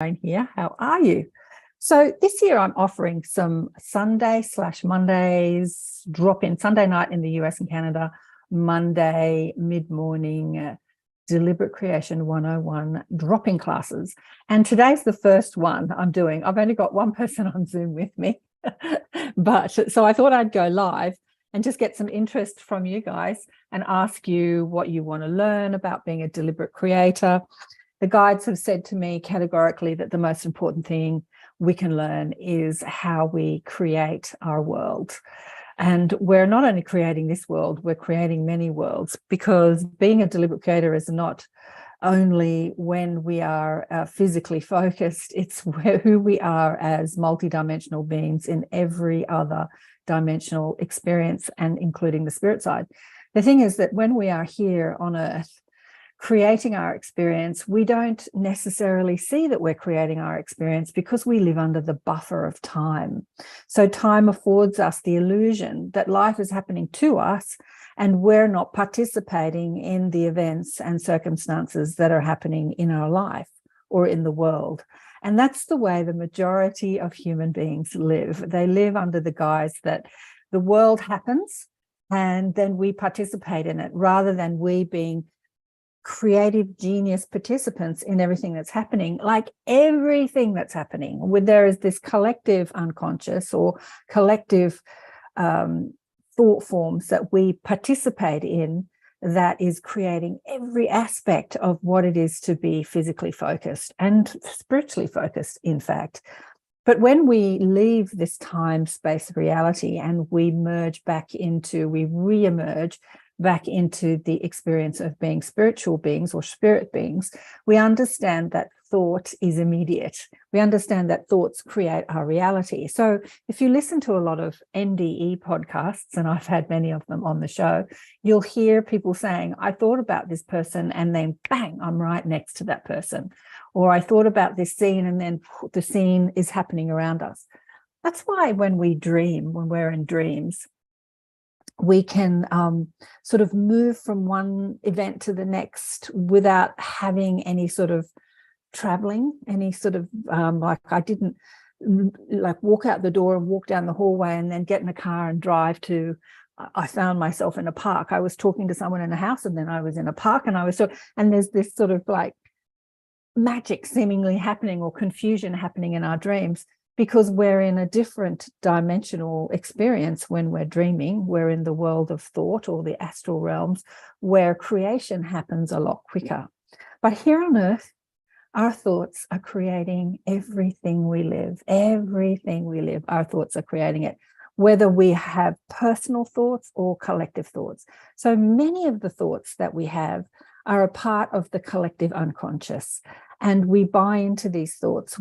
Swain here. How are you? So this year I'm offering some Sunday/Mondays drop-in, Sunday night in the US and Canada, Monday mid-morning Deliberate Creation 101 drop-in classes. And today's the first one I'm doing. I've only got one person on Zoom with me, but so I thought I'd go live and just get some interest from you guys and ask you what you want to learn about being a deliberate creator. The guides have said to me categorically that the most important thing we can learn is how we create our world. And we're not only creating this world, we're creating many worlds, because being a deliberate creator is not only when we are physically focused, it's who we are as multidimensional beings in every other dimensional experience, and including the spirit side. The thing is that when we are here on Earth, creating our experience, we don't necessarily see that we're creating our experience because we live under the buffer of time. So time affords us the illusion that life is happening to us and we're not participating in the events and circumstances that are happening in our life or in the world. And that's the way the majority of human beings live. They live under the guise that the world happens and then we participate in it, rather than we being creative genius participants in everything that's happening. Like everything that's happening, where there is this collective unconscious or collective thought forms that we participate in, that is creating every aspect of what it is to be physically focused and spiritually focused, in fact. But when we leave this time space reality and we re-emerge back into the experience of being spiritual beings or spirit beings, we understand that thought is immediate. We understand that thoughts create our reality. So if you listen to a lot of NDE podcasts, and I've had many of them on the show, you'll hear people saying, I thought about this person and then bang, I'm right next to that person. Or I thought about this scene and then the scene is happening around us. That's why when we dream, when we're in dreams, we can sort of move from one event to the next without having any sort of traveling, any sort of like I didn't like walk out the door and walk down the hallway and then get in a car and drive to, I found myself in a park. I was talking to someone in a house and then I was in a park, and and there's this sort of like magic seemingly happening or confusion happening in our dreams, because we're in a different dimensional experience when we're dreaming. We're in the world of thought or the astral realms, where creation happens a lot quicker. But here on Earth, our thoughts are creating everything we live. Everything we live, our thoughts are creating it, whether we have personal thoughts or collective thoughts. So many of the thoughts that we have are a part of the collective unconscious, and we buy into these thoughts.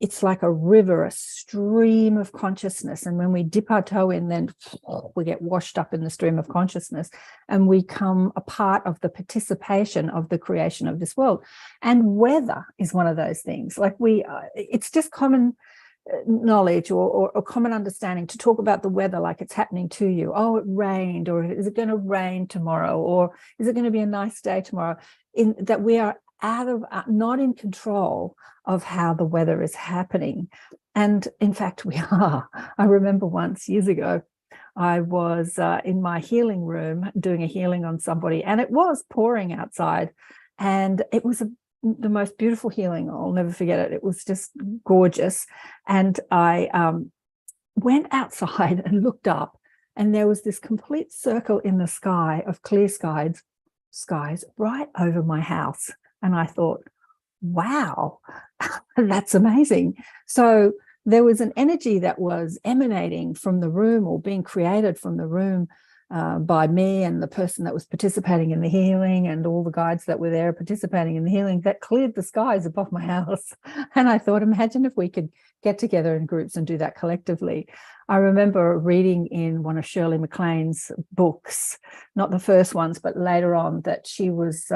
It's like a river, a stream of consciousness. And when we dip our toe in, then we get washed up in the stream of consciousness and we become a part of the participation of the creation of this world. And weather is one of those things. Like it's just common knowledge or common understanding to talk about the weather like it's happening to you. Oh, it rained, or is it going to rain tomorrow? Or is it going to be a nice day tomorrow? In that we are not in control of how the weather is happening. And in fact, we are. I remember once years ago, I was in my healing room doing a healing on somebody, and it was pouring outside, and it was the most beautiful healing. I'll never forget it. It was just gorgeous. And I went outside and looked up, and there was this complete circle in the sky of clear skies right over my house. And I thought, wow, that's amazing. So there was an energy that was emanating from the room, or being created from the room by me and the person that was participating in the healing, and all the guides that were there participating in the healing, that cleared the skies above my house. And I thought, imagine if we could get together in groups and do that collectively. I remember reading in one of Shirley MacLaine's books, not the first ones, but later on, that she was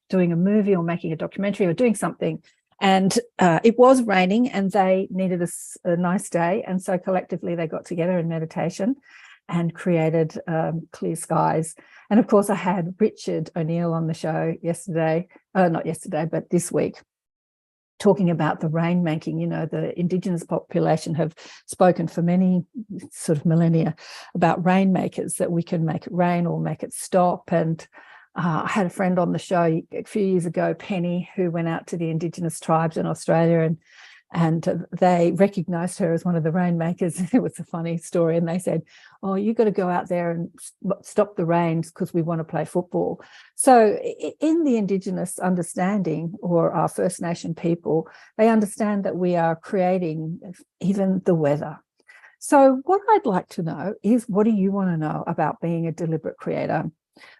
doing a movie or making a documentary or doing something, and it was raining and they needed a nice day, and so collectively they got together in meditation and created clear skies. And of course I had Richard O'Neill on the show yesterday, not yesterday, but this week, talking about the rain making. You know, the Indigenous population have spoken for many sort of millennia about rainmakers, that we can make it rain or make it stop. And I had a friend on the show a few years ago, Penny, who went out to the Indigenous tribes in Australia, and they recognised her as one of the rainmakers. It was a funny story. And they said, oh, you got to go out there and stop the rains because we want to play football. So in the Indigenous understanding, or our First Nation people, they understand that we are creating even the weather. So what I'd like to know is, what do you want to know about being a deliberate creator?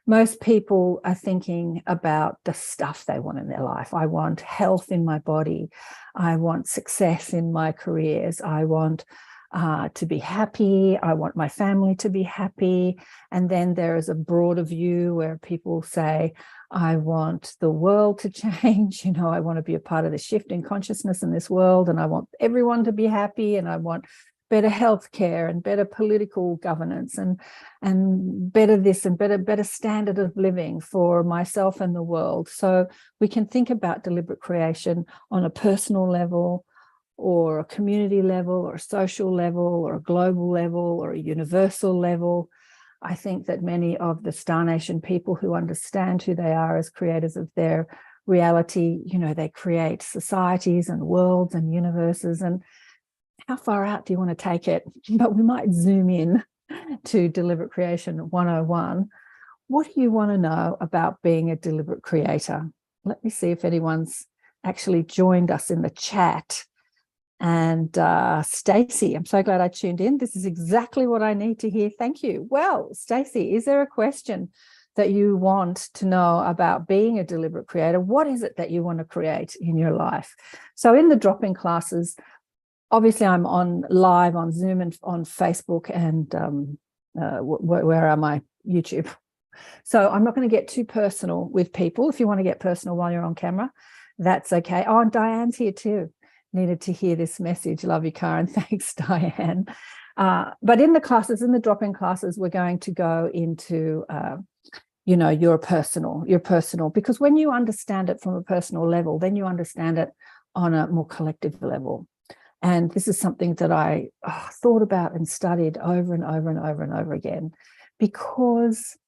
Most people are thinking about the stuff they want in their life. I want health in my body. I want success in my careers. I want to be happy. I want my family to be happy. And then there is a broader view where people say, I want the world to change. You know, I want to be a part of the shift in consciousness in this world, and I want everyone to be happy, and I want better healthcare and better political governance and better this and better standard of living for myself and the world. So we can think about deliberate creation on a personal level, or a community level, or a social level, or a global level, or a universal level. I think that many of the Star Nation people who understand who they are as creators of their reality, you know, they create societies and worlds and universes, and how far out do you want to take it? But we might zoom in to Deliberate Creation 101. What do you want to know about being a deliberate creator? Let me see if anyone's actually joined us in the chat. And Stacey, I'm so glad I tuned in. This is exactly what I need to hear. Thank you. Well, Stacey, is there a question that you want to know about being a deliberate creator? What is it that you want to create in your life? So in the drop-in classes, obviously, I'm on live on Zoom and on Facebook, and where am I? YouTube. So I'm not going to get too personal with people. If you want to get personal while you're on camera, that's okay. Oh, and Diane's here too. Needed to hear this message. Love you, Karen. Thanks, Diane. But in the classes, in the drop-in classes, we're going to go into, you know, your personal, because when you understand it from a personal level, then you understand it on a more collective level. And this is something that I thought about and studied over and over and over and over again, because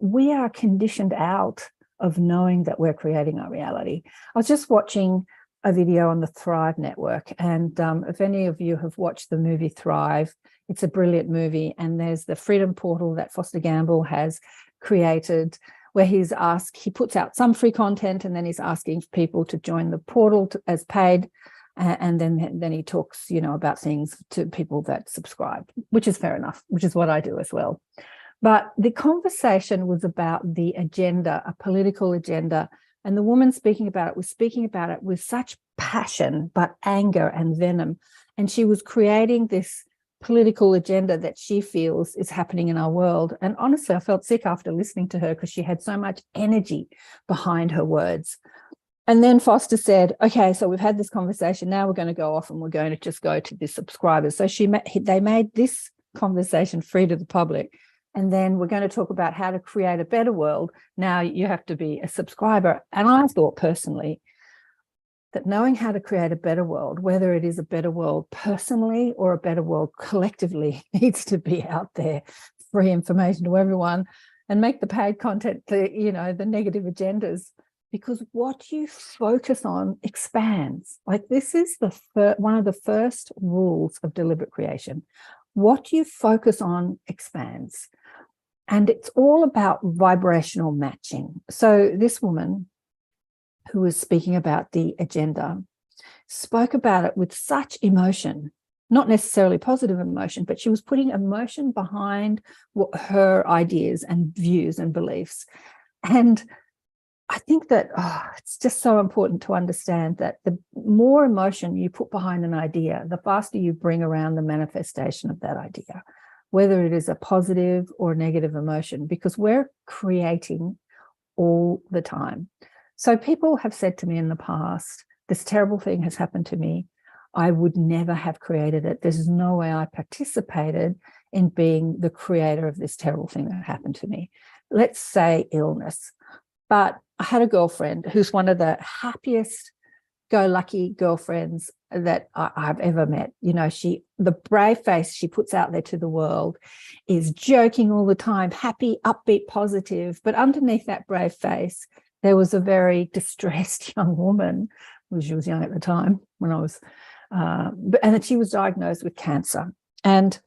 we are conditioned out of knowing that we're creating our reality. I was just watching a video on the Thrive Network, and if any of you have watched the movie Thrive, it's a brilliant movie, and there's the Freedom Portal that Foster Gamble has created, where he puts out some free content, and then he's asking people to join the portal as paid. And then he talks, you know, about things to people that subscribe, which is fair enough, which is what I do as well. But the conversation was about the agenda, a political agenda. And the woman speaking about it was speaking about it with such passion, but anger and venom. And she was creating this political agenda that she feels is happening in our world. And honestly, I felt sick after listening to her, because she had so much energy behind her words. And then Foster said, okay, so we've had this conversation. Now we're going to go off and we're going to just go to the subscribers. So they made this conversation free to the public. And then we're going to talk about how to create a better world. Now you have to be a subscriber. And I thought personally that knowing how to create a better world, whether it is a better world personally or a better world collectively, needs to be out there, free information to everyone, and make the paid content, the negative agendas. Because what you focus on expands. Like, this is one of the first rules of deliberate creation. What you focus on expands. And it's all about vibrational matching. So this woman who was speaking about the agenda spoke about it with such emotion, not necessarily positive emotion, but she was putting emotion behind her ideas and views and beliefs. And I think that it's just so important to understand that the more emotion you put behind an idea, the faster you bring around the manifestation of that idea, whether it is a positive or negative emotion, because we're creating all the time. So people have said to me in the past, this terrible thing has happened to me. I would never have created it. There's no way I participated in being the creator of this terrible thing that happened to me. Let's say illness. But I had a girlfriend who's one of the happiest happy-go-lucky girlfriends that I've ever met. You know, the brave face she puts out there to the world is joking all the time, happy, upbeat, positive. But underneath that brave face, there was a very distressed young woman. Well, she was young at the time when I was, and that she was diagnosed with cancer. And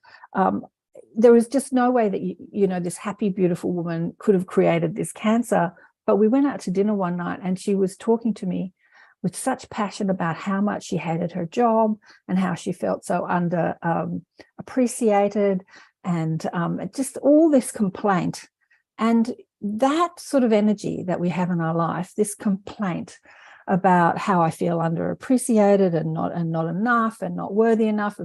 there was just no way that, you know, this happy, beautiful woman could have created this cancer. But we went out to dinner one night and she was talking to me with such passion about how much she hated her job and how she felt so under appreciated, and just all this complaint. And that sort of energy that we have in our life, this complaint about how I feel underappreciated and not enough and not worthy enough,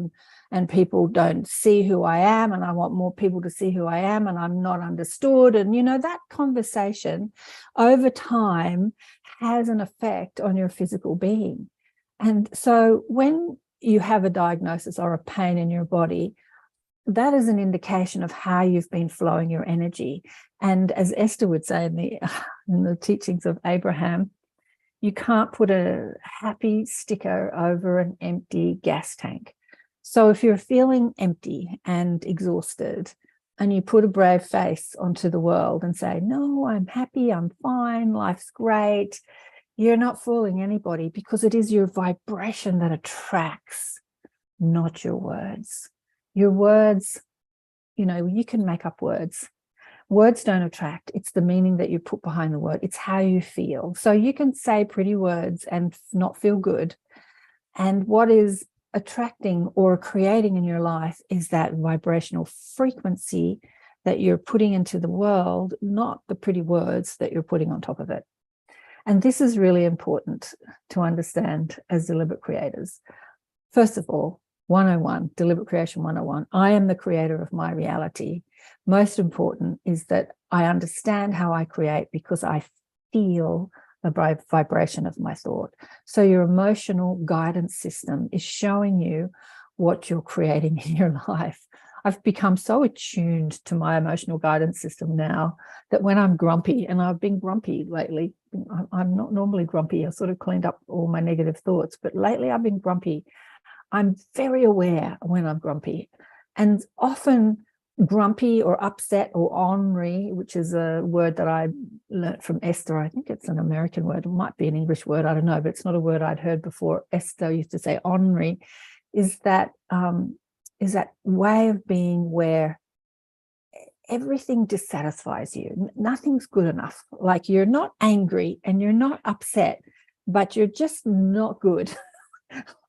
and people don't see who I am, and I want more people to see who I am, and I'm not understood. And, you know, that conversation over time has an effect on your physical being. And so when you have a diagnosis or a pain in your body, that is an indication of how you've been flowing your energy. And as Esther would say in the teachings of Abraham, you can't put a happy sticker over an empty gas tank. So if you're feeling empty and exhausted and you put a brave face onto the world and say, no, I'm happy, I'm fine, life's great, you're not fooling anybody, because it is your vibration that attracts, not your words. Your words, you know, you can make up words. Words don't attract. It's the meaning that you put behind the word. It's how you feel. So you can say pretty words and not feel good. And what is attracting or creating in your life is that vibrational frequency that you're putting into the world, not the pretty words that you're putting on top of it. And this is really important to understand as deliberate creators. First of all, 101, Deliberate Creation 101, I am the creator of my reality. Most important is that I understand how I create because I feel the vibration of my thought. So your emotional guidance system is showing you what you're creating in your life. I've become so attuned to my emotional guidance system now that when I'm grumpy, and I've been grumpy lately, I'm not normally grumpy. I sort of cleaned up all my negative thoughts, but lately I've been grumpy. I'm very aware when I'm grumpy, and often grumpy or upset or ornery, which is a word that I learnt from Esther. I think it's an American word. It might be an English word. I don't know, but it's not a word I'd heard before. Esther used to say ornery is that way of being where everything dissatisfies you. Nothing's good enough. Like you're not angry and you're not upset, but you're just not good.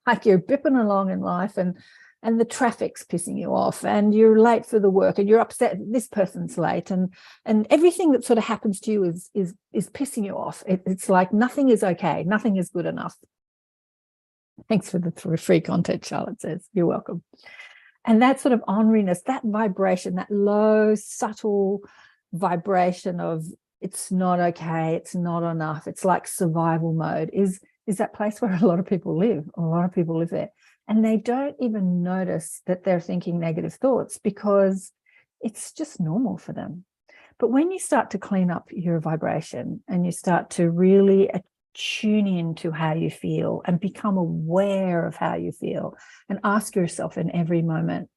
Like you're bipping along in life and the traffic's pissing you off and you're late for the work and you're upset this person's late and everything that sort of happens to you is pissing you off. It's like nothing is okay. Nothing is good enough. Thanks for the free content, Charlotte says. You're welcome. And that sort of orneriness, that vibration, that low, subtle vibration of it's not okay, it's not enough, it's like survival mode is that place where a lot of people live. A lot of people live there. And they don't even notice that they're thinking negative thoughts because it's just normal for them. But when you start to clean up your vibration and you start to really tune in to how you feel and become aware of how you feel and ask yourself in every moment,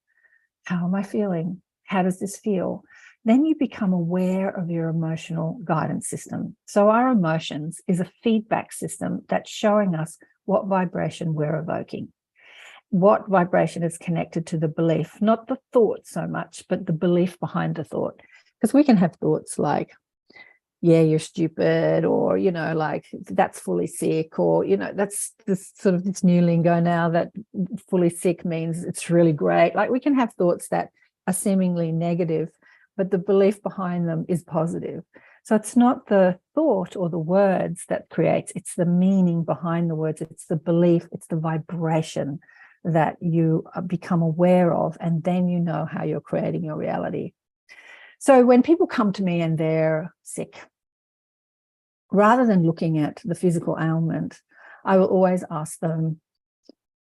how am I feeling? How does this feel? Then you become aware of your emotional guidance system. So our emotions is a feedback system that's showing us what vibration we're evoking. What vibration is connected to the belief, not the thought so much, but the belief behind the thought. Because we can have thoughts like, yeah, you're stupid, or, you know, like that's fully sick, or, you know, that's this sort of this new lingo now that fully sick means it's really great. Like we can have thoughts that are seemingly negative, but the belief behind them is positive. So it's not the thought or the words that creates, it's the meaning behind the words. It's the belief, it's the vibration that you become aware of, and then you know how you're creating your reality. So when people come to me and they're sick, rather than looking at the physical ailment, I will always ask them,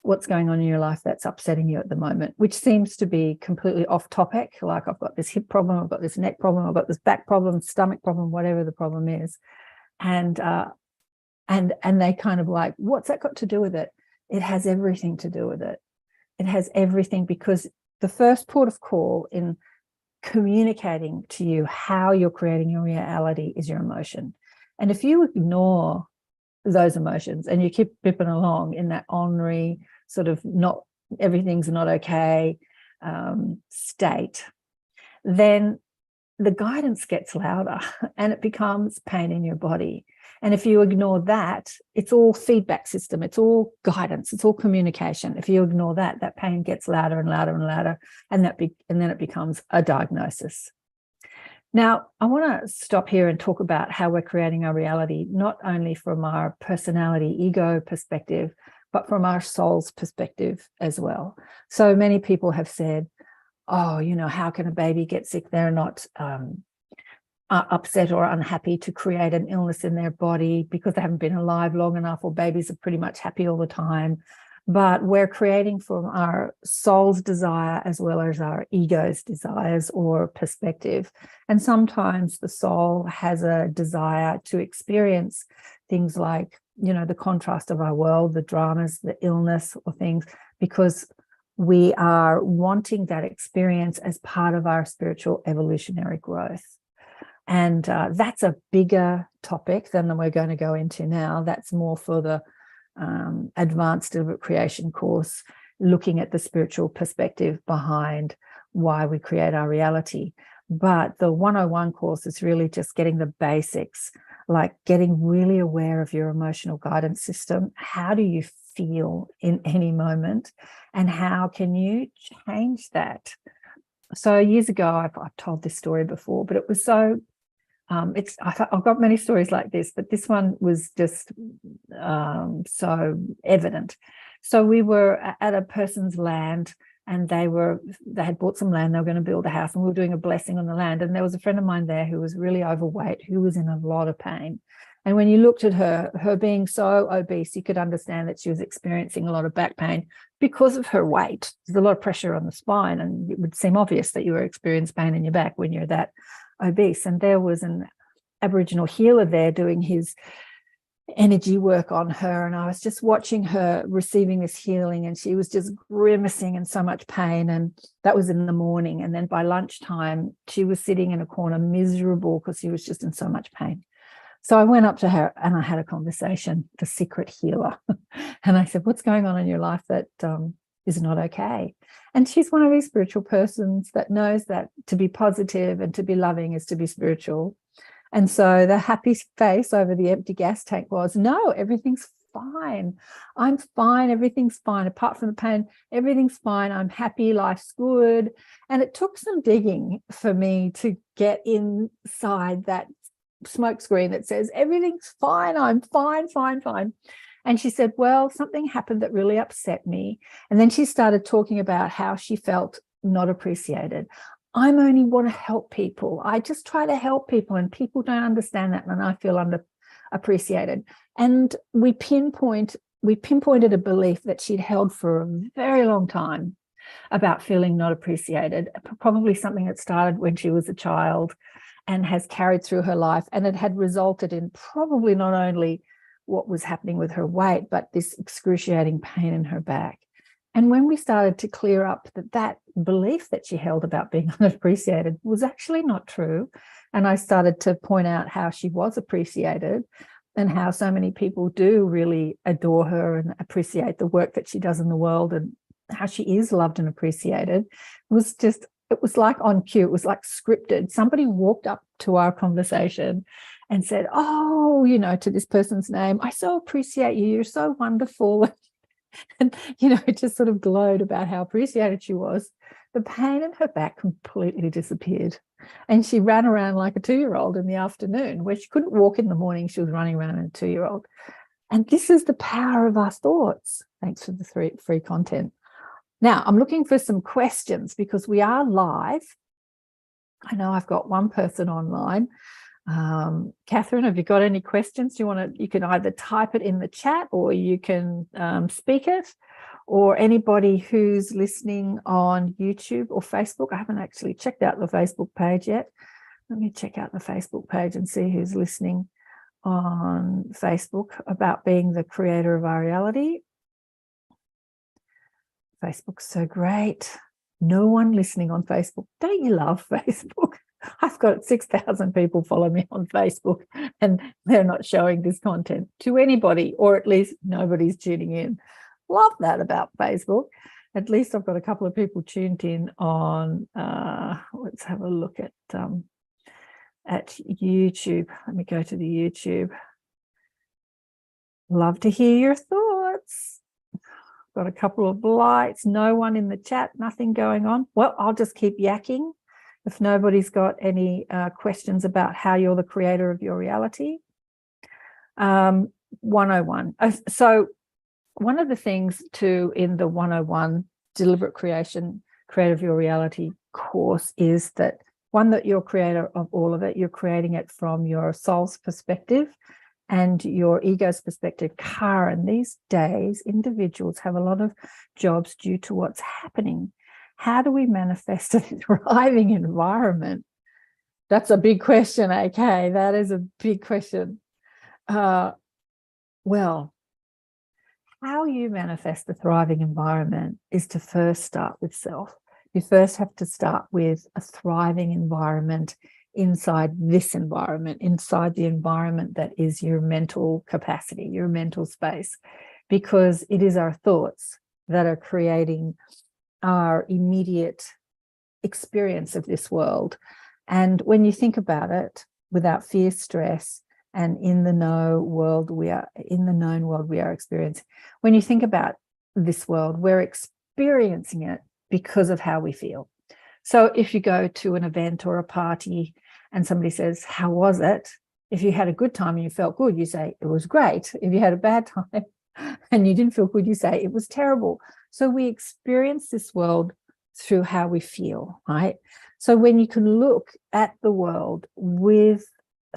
what's going on in your life that's upsetting you at the moment, which seems to be completely off topic. Like I've got this hip problem, I've got this neck problem, I've got this back problem, stomach problem, whatever the problem is. And And they kind of like, what's that got to do with it? It has everything to do with it. It has everything, because the first port of call in communicating to you how you're creating your reality is your emotion. And if you ignore those emotions and you keep bipping along in that ornery sort of not everything's not okay state, then the guidance gets louder and it becomes pain in your body. And if you ignore that, it's all feedback system, it's all guidance, it's all communication. If you ignore that, that pain gets louder and louder and louder, and then it becomes a diagnosis. Now, I want to stop here and talk about how we're creating our reality, not only from our personality, ego perspective, but from our soul's perspective as well. So many people have said, oh, how can a baby get sick? They're not upset or unhappy to create an illness in their body because they haven't been alive long enough, or babies are pretty much happy all the time. But we're creating from our soul's desire as well as our ego's desires or perspective. And sometimes the soul has a desire to experience things like, the contrast of our world, the dramas, the illness or things, because we are wanting that experience as part of our spiritual evolutionary growth. And that's a bigger topic than we're going to go into now. That's more for the advanced deliberate creation course, looking at the spiritual perspective behind why we create our reality. But the 101 course is really just getting the basics, like getting really aware of your emotional guidance system. How do you feel in any moment, and how can you change that? So years ago, I've told this story before, but it was so I've got many stories like this, but this one was just so evident. So we were at a person's land, and they had bought some land. They were going to build a house, and we were doing a blessing on the land. And there was a friend of mine there who was really overweight, who was in a lot of pain. And when you looked at her being so obese, you could understand that she was experiencing a lot of back pain because of her weight. There's a lot of pressure on the spine, and it would seem obvious that you were experiencing pain in your back when you're that obese. And there was an Aboriginal healer there doing his energy work on her, and I was just watching her receiving this healing, and she was just grimacing in so much pain. And that was in the morning, and then by lunchtime she was sitting in a corner miserable because she was just in so much pain. So I went up to her and I had a conversation, the secret healer. And I said, what's going on in your life that is not okay? And she's one of these spiritual persons that knows that to be positive and to be loving is to be spiritual. And so the happy face over the empty gas tank was, no, everything's fine. I'm fine. Everything's fine. Apart from the pain, everything's fine. I'm happy. Life's good. And it took some digging for me to get inside that smoke screen that says, everything's fine. I'm fine, fine, fine. And she said, well, something happened that really upset me. And then she started talking about how she felt not appreciated. I only want to help people. I just try to help people, and people don't understand that, and I feel underappreciated. And we pinpointed a belief that she'd held for a very long time about feeling not appreciated, probably something that started when she was a child and has carried through her life, and it had resulted in probably not only what was happening with her weight, but this excruciating pain in her back. And when we started to clear up that belief that she held about being unappreciated was actually not true, and I started to point out how she was appreciated and how so many people do really adore her and appreciate the work that she does in the world, and how she is loved and appreciated, it was like on cue. It was like scripted. Somebody walked up to our conversation and said, oh, to this person's name, I so appreciate you. You're so wonderful. And, it just sort of glowed about how appreciated she was. The pain in her back completely disappeared. And she ran around like a 2-year-old in the afternoon, where she couldn't walk in the morning. She was running around in a 2-year-old. And this is the power of our thoughts. Thanks for the free content. Now, I'm looking for some questions because we are live. I know I've got one person online. Catherine, have you got any questions? You can either type it in the chat, or you can speak it, or anybody who's listening on YouTube or Facebook. I haven't actually checked out the Facebook page yet. Let me check out the Facebook page and see who's listening on Facebook about being the creator of our reality. Facebook's so great. No one listening on Facebook. Don't you love Facebook? I've got 6,000 people follow me on Facebook, and they're not showing this content to anybody, or at least nobody's tuning in. Love that about Facebook. At least I've got a couple of people tuned in on, let's have a look at YouTube. Let me go to the YouTube. Love to hear your thoughts. Got a couple of likes, no one in the chat, nothing going on. Well, I'll just keep yakking if nobody's got any questions about how you're the creator of your reality. 101. So one of the things too in the 101 Deliberate Creation, Creator of Your Reality course is that one, that you're creator of all of it. You're creating it from your soul's perspective and your ego's perspective. Karen, these days, individuals have a lot of jobs due to what's happening. How do we manifest a thriving environment? That's a big question, AK. That is a big question. Well, how you manifest a thriving environment is to first start with self. You first have to start with a thriving environment inside this environment, inside the environment that is your mental capacity, your mental space, because it is our thoughts that are creating our immediate experience of this world. And when you think about it, without fear, stress, and in the known world we are experiencing. When you think about this world, we're experiencing it because of how we feel. So if you go to an event or a party and somebody says, how was it? If you had a good time and you felt good, you say, it was great. If you had a bad time and you didn't feel good, you say, it was terrible. So we experience this world through how we feel, right? So when you can look at the world with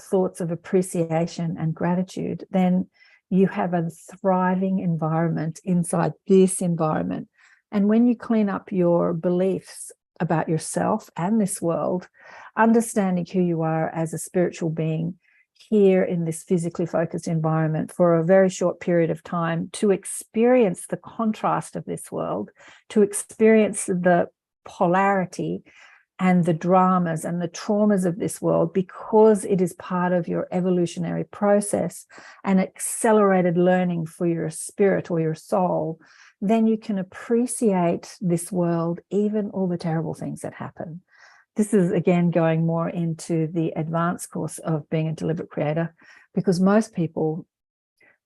thoughts of appreciation and gratitude, then you have a thriving environment inside this environment. And when you clean up your beliefs about yourself and this world, understanding who you are as a spiritual being here in this physically focused environment for a very short period of time, to experience the contrast of this world, to experience the polarity and the dramas and the traumas of this world, because it is part of your evolutionary process and accelerated learning for your spirit or your soul, then you can appreciate this world, even all the terrible things that happen. This is, again, going more into the advanced course of being a deliberate creator, because most people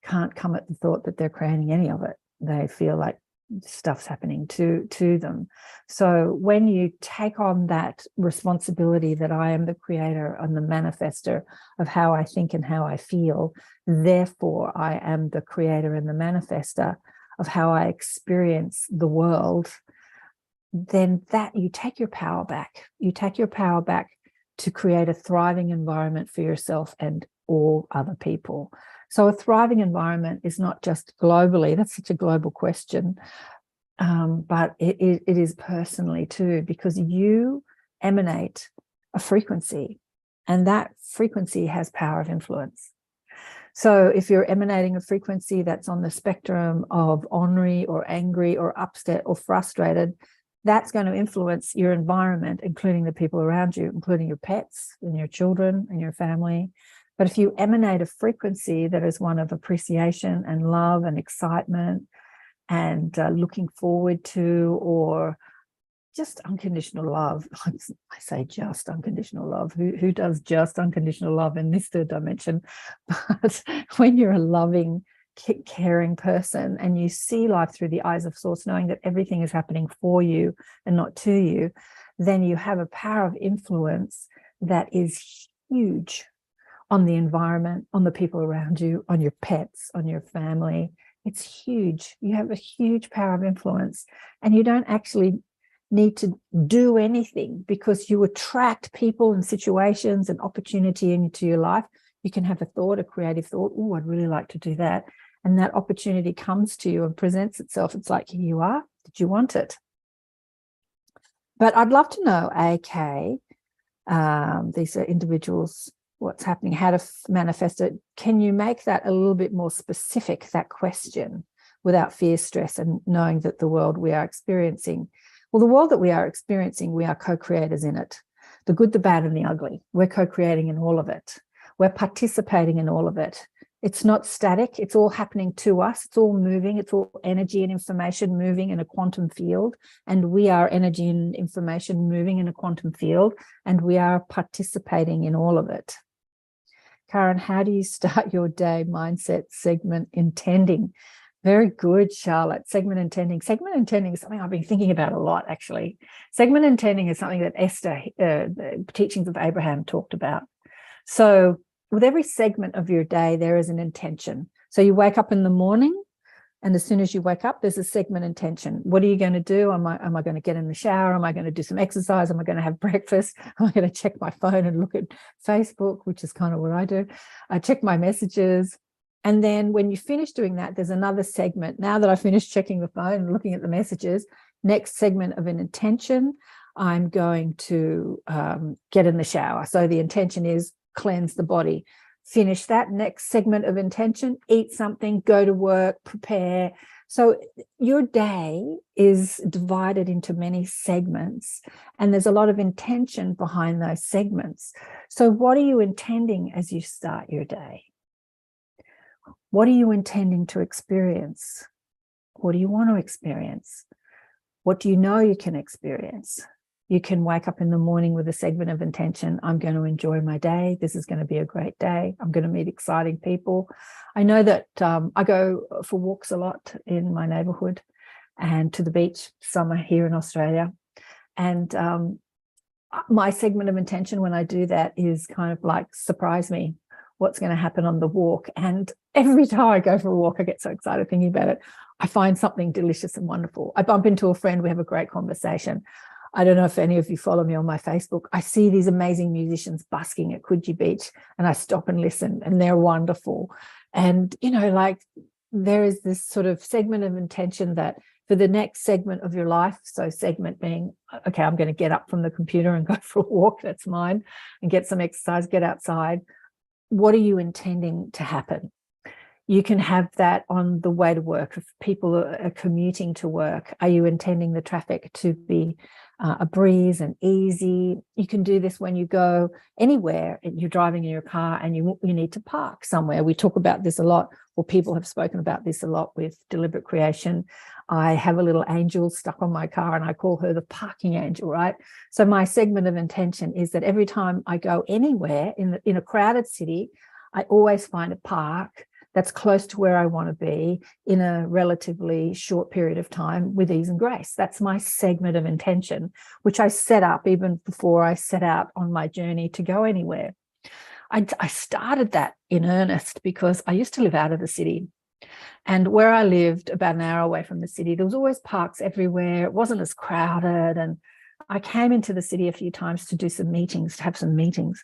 can't come at the thought that they're creating any of it. They feel like stuff's happening to them. So when you take on that responsibility that I am the creator and the manifester of how I think and how I feel, therefore I am the creator and the manifester of how I experience the world, then that you take your power back. You take your power back to create a thriving environment for yourself and all other people. So a thriving environment is not just globally, that's such a global question, but it is personally too, because you emanate a frequency, and that frequency has power of influence. So if you're emanating a frequency that's on the spectrum of ornery or angry or upset or frustrated, that's going to influence your environment, including the people around you, including your pets and your children and your family. But if you emanate a frequency that is one of appreciation and love and excitement and looking forward to, or just unconditional love, I say just unconditional love. Who does just unconditional love in this third dimension? But when you're a loving, caring person and you see life through the eyes of source, knowing that everything is happening for you and not to you, then you have a power of influence that is huge on the environment, on the people around you, on your pets, on your family. It's huge. You have a huge power of influence, and you don't actually need to do anything, because you attract people and situations and opportunity into your life. You can have a thought, a creative thought, oh, I'd really like to do that. And that opportunity comes to you and presents itself. It's like, here you are. Did you want it? But I'd love to know, AK, these are individuals what's happening, how to manifest it. Can you make that a little bit more specific, that question, without fear, stress, and knowing that the world we are experiencing, well, the world that we are experiencing, we are co-creators in it. The good, the bad, and the ugly. We're co-creating in all of it. We're participating in all of it. It's not static. It's all happening to us. It's all moving. It's all energy and information moving in a quantum field. And we are energy and information moving in a quantum field. And we are participating in all of it. Karen, how do you start your day? Mindset, segment, intending. Very good, Charlotte. Segment intending. Segment intending is something I've been thinking about a lot, actually. Segment intending is something that Esther, the Teachings of Abraham, talked about. So with every segment of your day, there is an intention. So you wake up in the morning, and as soon as you wake up, there's a segment intention. What are you going to do? Am I going to get in the shower? Am I going to do some exercise? Am I going to have breakfast? Am I going to check my phone and look at Facebook, which is kind of what I do? I check my messages. And then when you finish doing that, there's another segment. Now that I finished checking the phone and looking at the messages, next segment of an intention, I'm going to get in the shower. So the intention is cleanse the body. Finish that. Next segment of intention, eat something, go to work, prepare. So your day is divided into many segments, and there's a lot of intention behind those segments. So what are you intending as you start your day? What are you intending to experience? What do you want to experience? What do you know you can experience? You can wake up in the morning with a segment of intention. I'm going to enjoy my day. This is going to be a great day. I'm going to meet exciting people. I know that I go for walks a lot in my neighborhood and to the beach, summer here in Australia. And my segment of intention when I do that is kind of like, surprise me. What's going to happen on the walk? And every time I go for a walk, I get so excited thinking about it. I find something delicious and wonderful. I bump into a friend. We have a great conversation. I don't know if any of you follow me on my Facebook. I see these amazing musicians busking at Coogee Beach, and I stop and listen, and they're wonderful. And, you know, like there is this sort of segment of intention that for the next segment of your life, so segment being, okay, I'm going to get up from the computer and go for a walk. That's mine. And get some exercise, get outside. What are you intending to happen? You can have that on the way to work. If people are commuting to work, are you intending the traffic to be a breeze and easy? You can do this when you go anywhere and you're driving in your car and you need to park somewhere. We talk about this a lot, or people have spoken about this a lot with deliberate creation. I have a little angel stuck on my car and I call her the parking angel, right? So my segment of intention is that every time I go anywhere in a crowded city, I always find a park that's close to where I want to be in a relatively short period of time with ease and grace. That's my segment of intention, which I set up even before I set out on my journey to go anywhere. I started that in earnest because I used to live out of the city. And where I lived, about an hour away from the city, there was always parks everywhere. It wasn't as crowded. And I came into the city a few times to do some meetings, to have some meetings.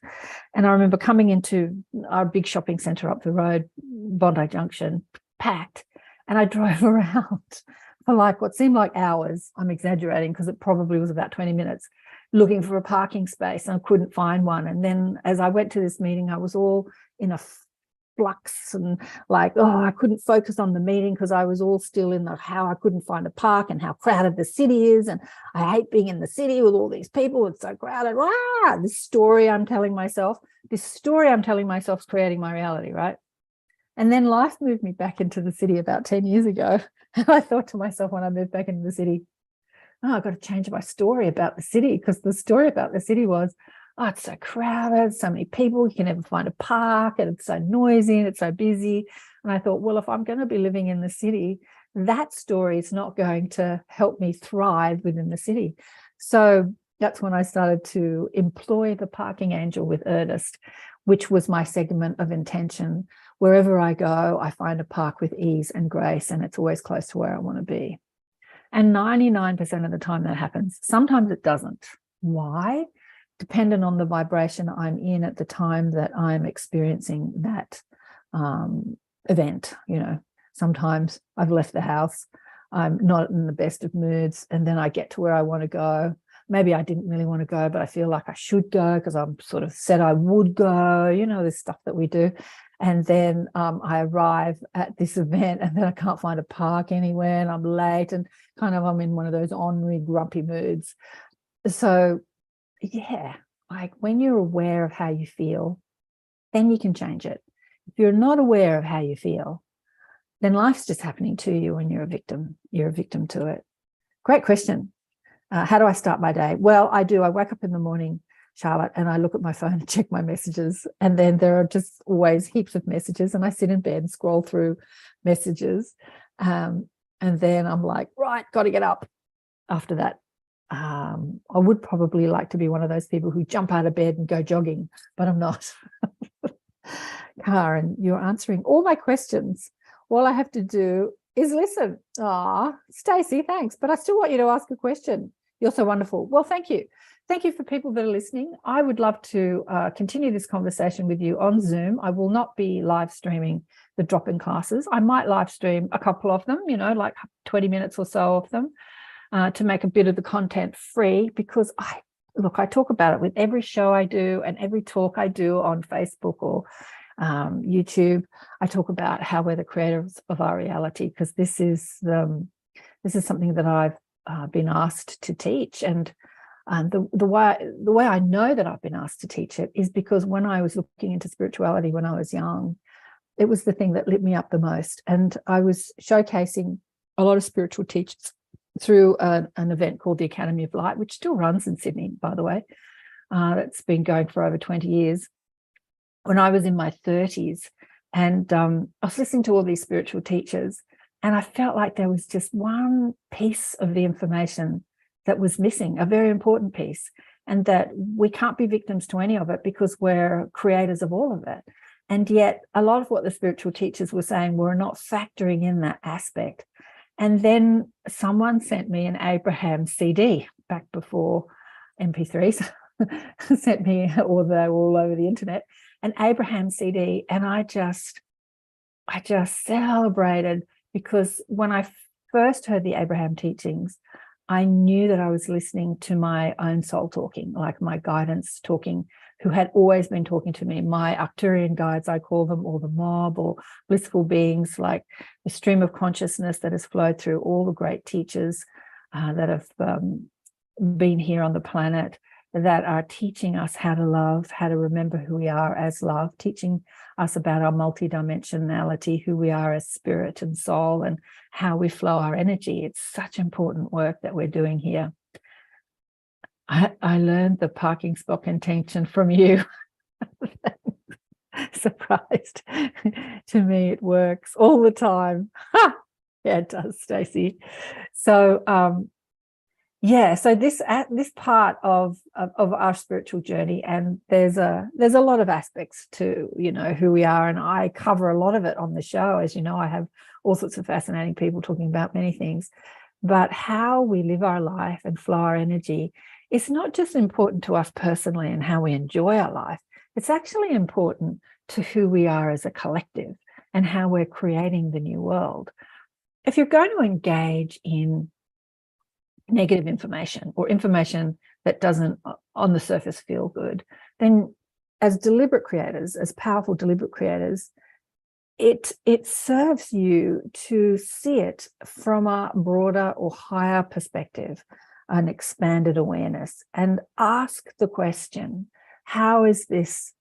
And I remember coming into our big shopping centre up the road, Bondi Junction, packed. And I drove around for like what seemed like hours. I'm exaggerating because it probably was about 20 minutes, looking for a parking space, and I couldn't find one. And then as I went to this meeting, I was all in a flux and like, oh, I couldn't focus on the meeting because I was all still in the how I couldn't find a park and how crowded the city is. And I hate being in the city with all these people. It's so crowded. This story I'm telling myself is creating my reality, right? And then life moved me back into the city about 10 years ago. And I thought to myself when I moved back into the city, oh, I've got to change my story about the city, because the story about the city was, oh, it's so crowded, so many people, you can never find a park, and it's so noisy and it's so busy. And I thought, well, if I'm going to be living in the city, that story is not going to help me thrive within the city. So that's when I started to employ the parking angel with earnest, which was my segment of intention. Wherever I go, I find a park with ease and grace, and it's always close to where I want to be. And 99% of the time that happens. Sometimes it doesn't. Why? Dependent on the vibration I'm in at the time that I'm experiencing that event. You know, sometimes I've left the house, I'm not in the best of moods, and then I get to where I want to go. maybe I didn't really want to go, but I feel like I should go because I'm sort of said I would go, you know, this stuff that we do. And then I arrive at this event and then I can't find a park anywhere and I'm late and kind of I'm in one of those ornery, grumpy moods. So, yeah, like when you're aware of how you feel, then you can change it. If you're not aware of how you feel, then life's just happening to you and you're a victim. You're a victim to it. Great question. How do I start my day? Well, I do. I wake up in the morning, Charlotte, and I look at my phone and check my messages. And then there are just always heaps of messages. And I sit in bed and scroll through messages. And then I'm like, right, got to get up after that. I would probably like to be one of those people who jump out of bed and go jogging, but I'm not. Karen, you're answering all my questions. All I have to do is listen. Stacey, thanks. But I still want you to ask a question. You're so wonderful. Well, thank you. Thank you for people that are listening. I would love to continue this conversation with you on Zoom. I will not be live streaming the drop-in classes. I might live stream a couple of them, you know, like 20 minutes or so of them to make a bit of the content free, because I talk about it with every show I do and every talk I do on Facebook or YouTube. I talk about how we're the creators of our reality, because this is something that I've been asked to teach. And the way I know that I've been asked to teach it is because when I was looking into spirituality when I was young, it was the thing that lit me up the most. And I was showcasing a lot of spiritual teachers through an event called the Academy of Light, which still runs in Sydney, by the way. It's been going for over 20 years. When I was in my 30s, and I was listening to all these spiritual teachers, and I felt like there was just one piece of the information that was missing, a very important piece, and that we can't be victims to any of it because we're creators of all of it. And yet a lot of what the spiritual teachers were saying were not factoring in that aspect. And then someone sent me an Abraham CD back before MP3s, sent me, or they were all over the internet, an Abraham CD. And I just celebrated, because when I first heard the Abraham teachings, I knew that I was listening to my own soul talking, like my guidance talking, who had always been talking to me, my Arcturian guides, I call them, or the mob, or blissful beings, like the stream of consciousness that has flowed through all the great teachers that have been here on the planet, that are teaching us how to love, how to remember who we are as love, teaching us about our multidimensionality, who we are as spirit and soul, and how we flow our energy. It's such important work that we're doing here. I learned the parking spot intention from you. Surprised. To me, it works all the time. Yeah, it does, Stacey. So, so this part of our spiritual journey, and there's a lot of aspects to, you know, who we are, and I cover a lot of it on the show. As you know, I have all sorts of fascinating people talking about many things, but how we live our life and flow our energy, it's not just important to us personally and how we enjoy our life. It's actually important to who we are as a collective and how we're creating the new world. If you're going to engage in negative information, or information that doesn't on the surface feel good, then as deliberate creators, as powerful deliberate creators, it serves you to see it from a broader or higher perspective, an expanded awareness, and ask the question, how is this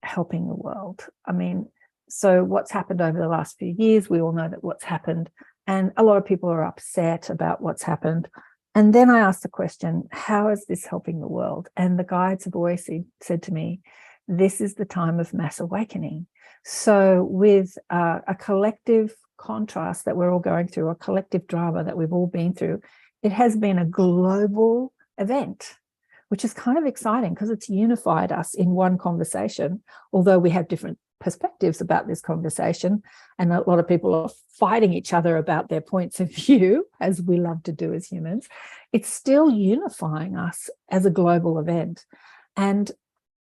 helping the world? I mean, so what's happened over the last few years, we all know that what's happened, and a lot of people are upset about what's happened. And then I asked the question, how is this helping the world? And the guides have always said to me, this is the time of mass awakening. So with a collective contrast that we're all going through, a collective drama that we've all been through, it has been a global event, which is kind of exciting because it's unified us in one conversation, although we have different perspectives about this conversation, and a lot of people are fighting each other about their points of view, as we love to do as humans. It's still unifying us as a global event, and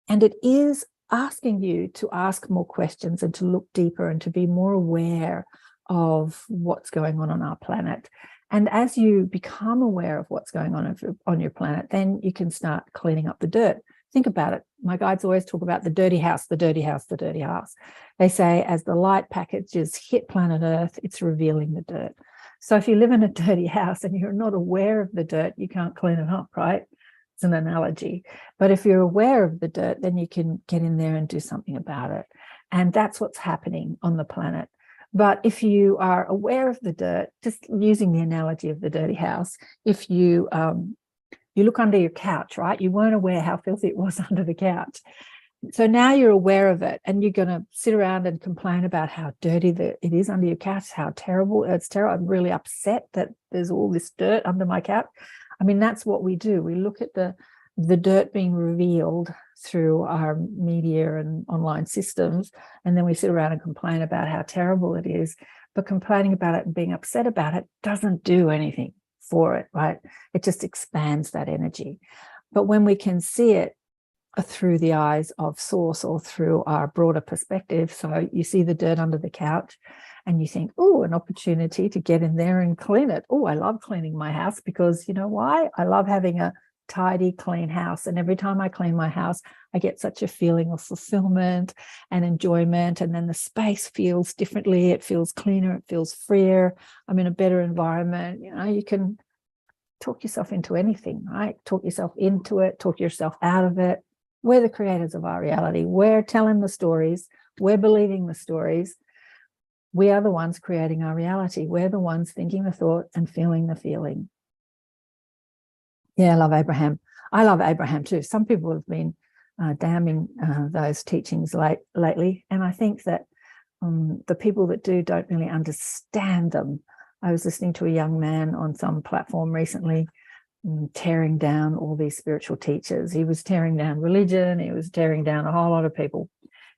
it is asking you to ask more questions and to look deeper and to be more aware of what's going on our planet. And as you become aware of what's going on your planet, then you can start cleaning up the dirt. Think about it. My guides always talk about the dirty house, the dirty house, the dirty house. They say as the light packages hit planet Earth, it's revealing the dirt. So if you live in a dirty house and you're not aware of the dirt, you can't clean it up, right? It's an analogy. But if you're aware of the dirt, then you can get in there and do something about it. And that's what's happening on the planet. But if you are aware of the dirt, just using the analogy of the dirty house, if you look under your couch, right? You weren't aware how filthy it was under the couch. So now you're aware of it, and you're going to sit around and complain about how dirty it is under your couch, how terrible it's terrible. I'm really upset that there's all this dirt under my couch. I mean, that's what we do. We look at the dirt being revealed through our media and online systems, and then we sit around and complain about how terrible it is. But complaining about it and being upset about it doesn't do anything for it, right? It just expands that energy. But when we can see it through the eyes of source or through our broader perspective, so you see the dirt under the couch and you think, oh, an opportunity to get in there and clean it. Oh, I love cleaning my house because you know why? I love having a tidy, clean house. And every time I clean my house, I get such a feeling of fulfillment and enjoyment. And then the space feels differently. It feels cleaner. It feels freer. I'm in a better environment. You know, you can talk yourself into anything, right? Talk yourself into it, talk yourself out of it. We're the creators of our reality. We're telling the stories. We're believing the stories. We are the ones creating our reality. We're the ones thinking the thought and feeling the feeling. Yeah, I love Abraham. I love Abraham too. Some people have been damning those teachings lately. And I think that the people that don't really understand them. I was listening to a young man on some platform recently tearing down all these spiritual teachers. He was tearing down religion. He was tearing down a whole lot of people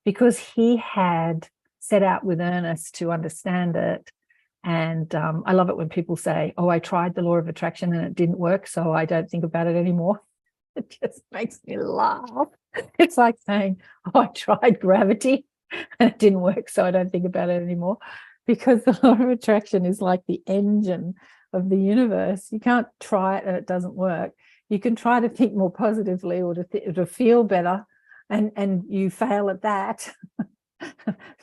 because he had set out with earnest to understand it. And I love it when people say, oh, I tried the law of attraction and it didn't work, so I don't think about it anymore. It just makes me laugh. It's like saying, oh, I tried gravity and it didn't work, so I don't think about it anymore. Because the law of attraction is like the engine of the universe. You can't try it and it doesn't work. You can try to think more positively or to feel better, and you fail at that.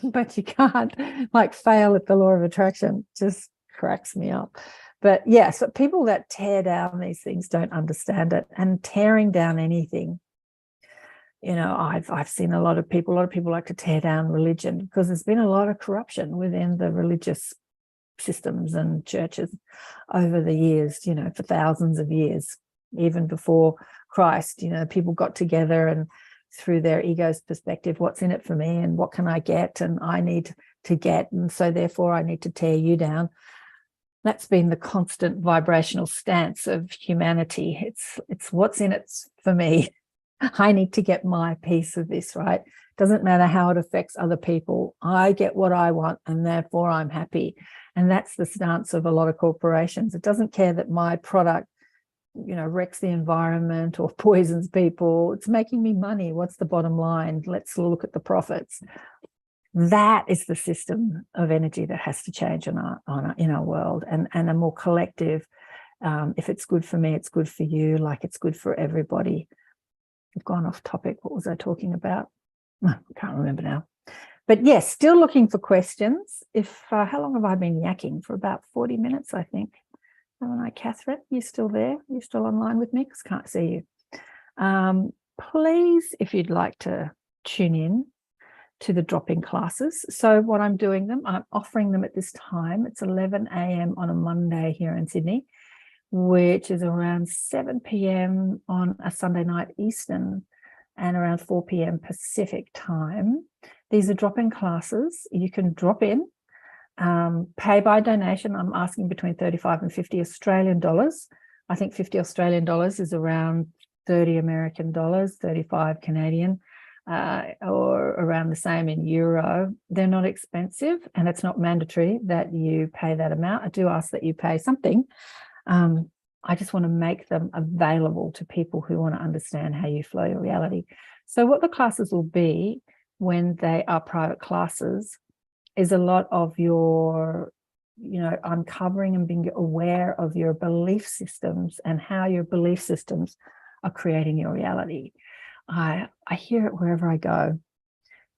But you can't like fail at the law of attraction. Just cracks me up. But yeah, so people that tear down these things don't understand it. And tearing down anything, you know, I've seen a lot of people like to tear down religion because there's been a lot of corruption within the religious systems and churches over the years, you know, for thousands of years, even before Christ. You know, people got together and through their ego's perspective, what's in it for me and what can I get and I need to get, and so therefore I need to tear you down. That's been the constant vibrational stance of humanity. It's what's in it for me. I need to get my piece of this, right? Doesn't matter how it affects other people. I get what I want and therefore I'm happy. And that's the stance of a lot of corporations. It doesn't care that my product, you know, wrecks the environment or poisons people. It's making me money. What's the bottom line? Let's look at the profits. That is the system of energy that has to change in our world, and a more collective. If it's good for me, it's good for you. Like it's good for everybody. I've gone off topic. What was I talking about? I can't remember now. But yes, still looking for questions. How long have I been yakking? For about 40 minutes, I think. Haven't I, Catherine? You still there? You still online with me? Because I can't see you. Please, if you'd like to tune in to the drop-in classes. So what I'm offering them at this time. It's 11 a.m. on a Monday here in Sydney, which is around 7 p.m. on a Sunday night Eastern and around 4 p.m. Pacific time. These are drop-in classes. You can drop in. Pay by donation. I'm asking between 35 and 50 Australian dollars. I think 50 Australian dollars is around 30 American dollars, 35 Canadian, or around the same in euro. They're not expensive, and it's not mandatory that you pay that amount. I do ask that you pay something. I just want to make them available to people who want to understand how you flow your reality. So what the classes will be when they are private classes, is a lot of your, uncovering and being aware of your belief systems and how your belief systems are creating your reality. I hear it wherever I go.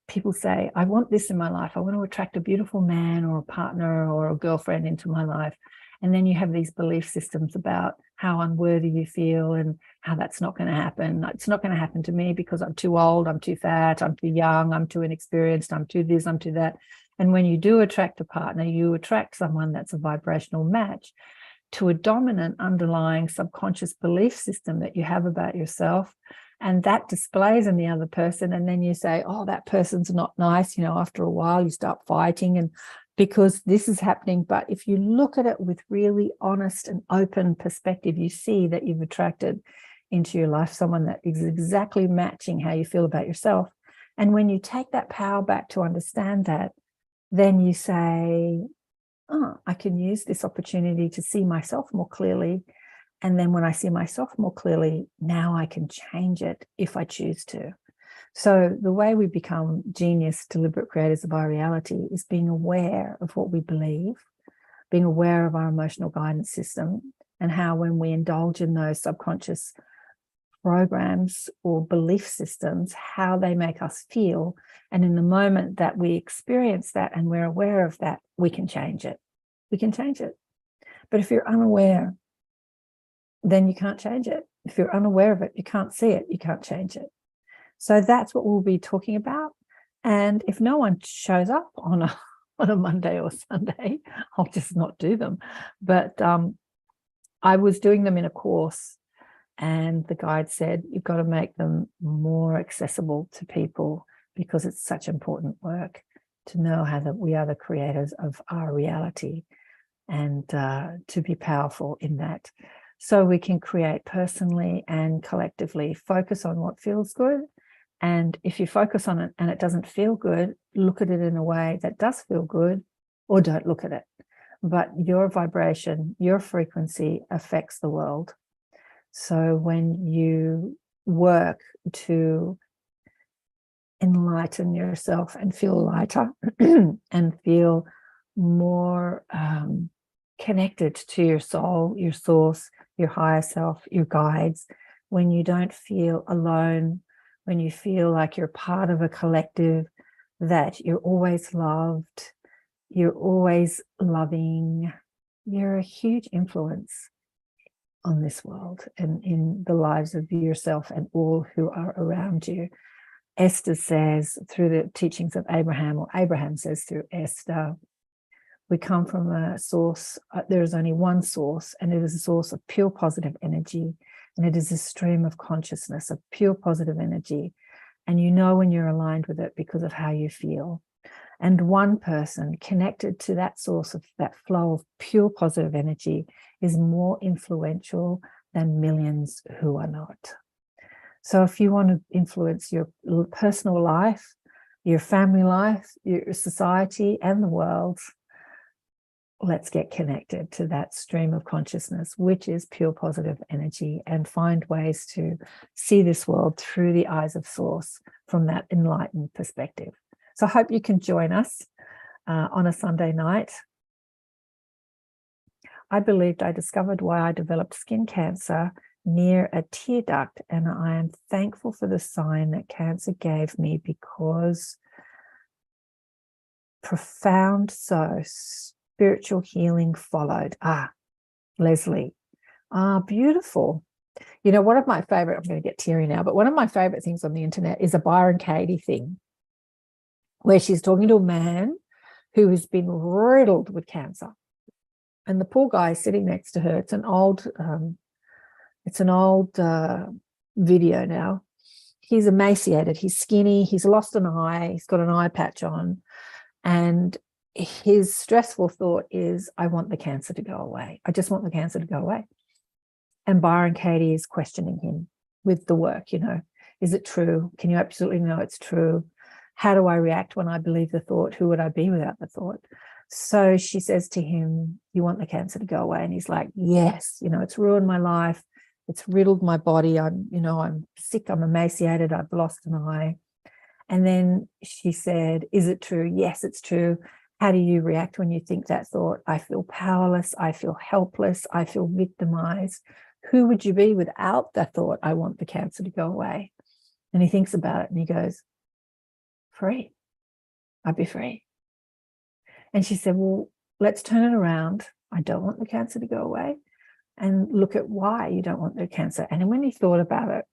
People say, I want this in my life. I want to attract a beautiful man or a partner or a girlfriend into my life. And then you have these belief systems about how unworthy you feel and how that's not going to happen. It's not going to happen to me because I'm too old, I'm too fat, I'm too young, I'm too inexperienced, I'm too this, I'm too that. And when you do attract a partner, you attract someone that's a vibrational match to a dominant underlying subconscious belief system that you have about yourself. And that displays in the other person. And then you say, oh, that person's not nice. After a while, you start fighting and because this is happening. But if you look at it with really honest and open perspective, you see that you've attracted into your life someone that is exactly matching how you feel about yourself. And when you take that power back to understand that, then you say, oh, I can use this opportunity to see myself more clearly. And then when I see myself more clearly, now I can change it if I choose to. So the way we become genius, deliberate creators of our reality is being aware of what we believe, being aware of our emotional guidance system, and how when we indulge in those subconscious programs or belief systems, how they make us feel. And in the moment that we experience that and we're aware of that, we can change it. We can change it. But if you're unaware, then you can't change it. If you're unaware of it, you can't see it, you can't change it. So that's what we'll be talking about. And if no one shows up on a Monday or Sunday, I'll just not do them. But I was doing them in a course, and the guide said, you've got to make them more accessible to people because it's such important work to know how that we are the creators of our reality and to be powerful in that. So we can create personally and collectively, focus on what feels good. And if you focus on it and it doesn't feel good, look at it in a way that does feel good, or don't look at it. But your vibration, your frequency affects the world. So when you work to enlighten yourself and feel lighter and feel more connected to your soul, your source, your higher self, your guides, when you don't feel alone, when you feel like you're part of a collective, that you're always loved, you're always loving, you're a huge influence on this world and in the lives of yourself and all who are around you. Esther says through the teachings of Abraham, or Abraham says through Esther, we come from a source, there is only one source, and it is a source of pure positive energy, and it is a stream of consciousness of pure positive energy. And you know when you're aligned with it because of how you feel. And one person connected to that source of that flow of pure positive energy is more influential than millions who are not. So if you want to influence your personal life, your family life, your society, and the world, let's get connected to that stream of consciousness, which is pure positive energy, and find ways to see this world through the eyes of Source from that enlightened perspective. So I hope you can join us on a Sunday night. I believed I discovered why I developed skin cancer near a tear duct, and I am thankful for the sign that cancer gave me, because profound spiritual healing followed. Leslie. Beautiful. You know, one of my favorite, I'm going to get teary now, but one of my favorite things on the internet is a Byron Katie thing, where she's talking to a man who has been riddled with cancer. And the poor guy is sitting next to her. It's an old video now. He's emaciated, he's skinny, he's lost an eye, he's got an eye patch on. And his stressful thought is, I want the cancer to go away. I just want the cancer to go away. And Byron Katie is questioning him with the work, is it true? Can you absolutely know it's true? How do I react when I believe the thought? Who would I be without the thought? So she says to him, you want the cancer to go away? And he's like, yes, it's ruined my life. It's riddled my body. I'm sick. I'm emaciated. I've lost an eye. And then she said, is it true? Yes, it's true. How do you react when you think that thought? I feel powerless. I feel helpless. I feel victimized. Who would you be without that thought? I want the cancer to go away. And he thinks about it and he goes, free. I'd be free. And she said, well, let's turn it around. I don't want the cancer to go away. And look at why you don't want the cancer. And when he thought about it,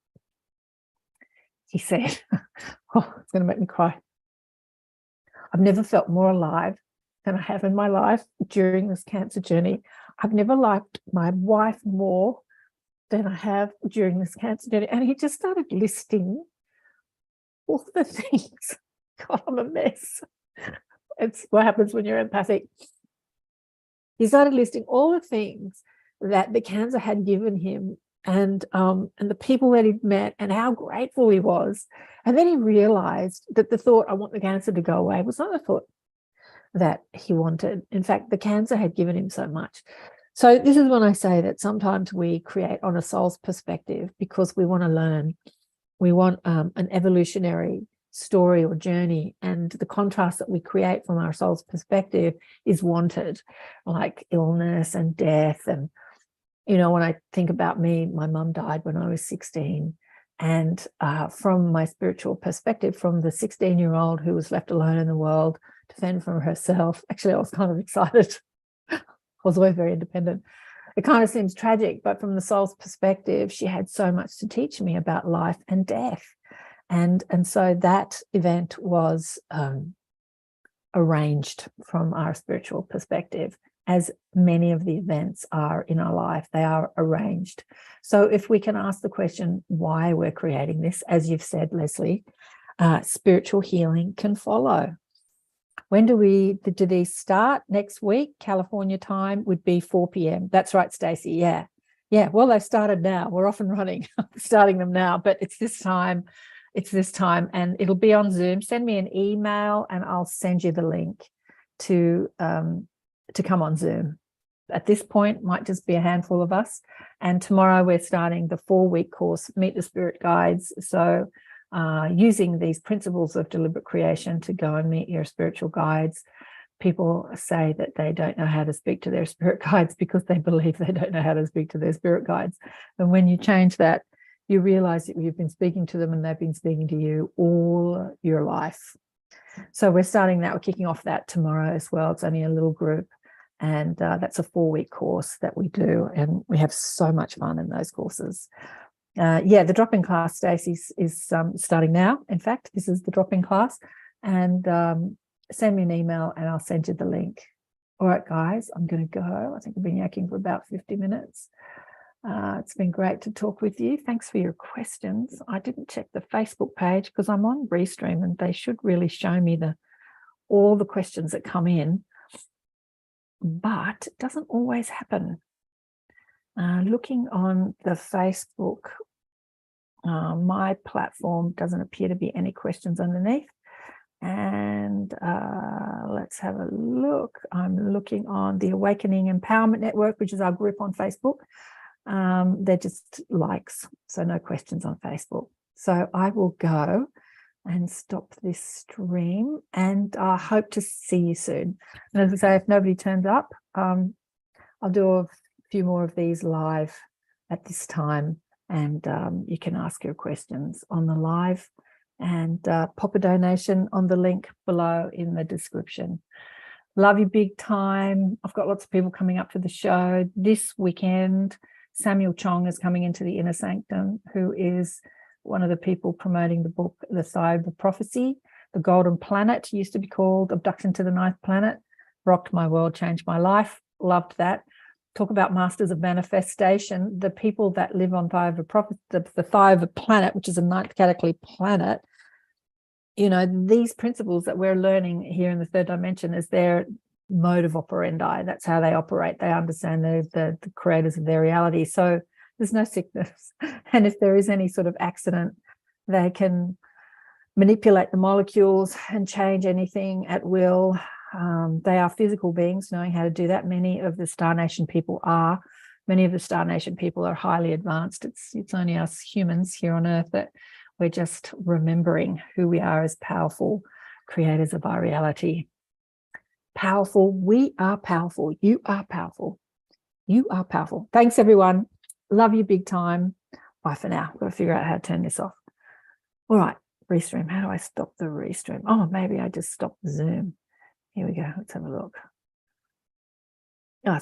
he said, oh, it's going to make me cry. I've never felt more alive than I have in my life during this cancer journey. I've never liked my wife more than I have during this cancer journey. And he just started listing all the things. God, I'm a mess. It's what happens when you're empathic. He started listing all the things that the cancer had given him, and the people that he'd met, and how grateful he was. And then he realized that the thought, I want the cancer to go away, was not the thought that he wanted. In fact, the cancer had given him so much. So this is when I say that sometimes we create on a soul's perspective because we want to learn. We want an evolutionary story or journey, and the contrast that we create from our soul's perspective is wanted, like illness and death. And you know, when I think about me, my mum died when I was 16. And from my spiritual perspective, from the 16-year-old who was left alone in the world to fend for herself, actually, I was kind of excited. I was always very independent. It kind of seems tragic, but from the soul's perspective, she had so much to teach me about life and death. And so that event was arranged from our spiritual perspective, as many of the events are in our life. They are arranged. So if we can ask the question why we're creating this, as you've said, Leslie, spiritual healing can follow. When do these start? Next week, California time would be 4 p.m. That's right, Stacey. Yeah. Well, they've started now. We're off and running, starting them now, but it's this time. And it'll be on Zoom. Send me an email and I'll send you the link to come on Zoom. At this point, might just be a handful of us. And tomorrow we're starting the 4-week course, Meet the Spirit Guides. So using these principles of deliberate creation to go and meet your spiritual guides. People say that they don't know how to speak to their spirit guides because they believe they don't know how to speak to their spirit guides. And when you change that, you realize that you've been speaking to them and they've been speaking to you all your life. So we're starting that. We're kicking off that tomorrow as well. It's only a little group. And that's a 4-week course that we do. And we have so much fun in those courses. The drop-in class, Stacey, is starting now. In fact, this is the drop-in class. And send me an email and I'll send you the link. All right, guys, I'm going to go. I think I've been yakking for about 50 minutes. It's been great to talk with you. Thanks for your questions. I didn't check the Facebook page because I'm on Restream and they should really show me all the questions that come in. But it doesn't always happen. Looking on the Facebook, my platform doesn't appear to be any questions underneath. And let's have a look. I'm looking on the Awakening Empowerment Network, which is our group on Facebook. They're just likes, so no questions on Facebook. So I will go and stop this stream, and I hope to see you soon. And as I say, if nobody turns up, I'll do a few more of these live at this time, and you can ask your questions on the live and pop a donation on the link below in the description. Love you big time. I've got lots of people coming up to the show this weekend. Samuel Chong is coming into the Inner Sanctum, who is one of the people promoting the book, The Side of the Prophecy. The Golden Planet used to be called Abduction to the Ninth Planet. Rocked my world, changed my life. Loved that. Talk about masters of manifestation. The people that live on Thigh of a Prophet, the Thigh of a Planet, which is a ninth category planet, you know, these principles that we're learning here in the third dimension is their mode of operandi. That's how they operate. They understand the creators of their reality. So there's no sickness. And if there is any sort of accident, they can manipulate the molecules and change anything at will. They are physical beings knowing how to do that. Many of the Star Nation people are. Many of the Star Nation people are highly advanced. It's only us humans here on Earth that we're just remembering who we are as powerful creators of our reality. powerful. We are powerful. You are powerful. You are powerful. Thanks, everyone. Love you big time. Bye for now. I've got to figure out how to turn this off. All right, restream. How do I stop the restream? Oh, maybe I just stop Zoom. Here we go. Let's have a look.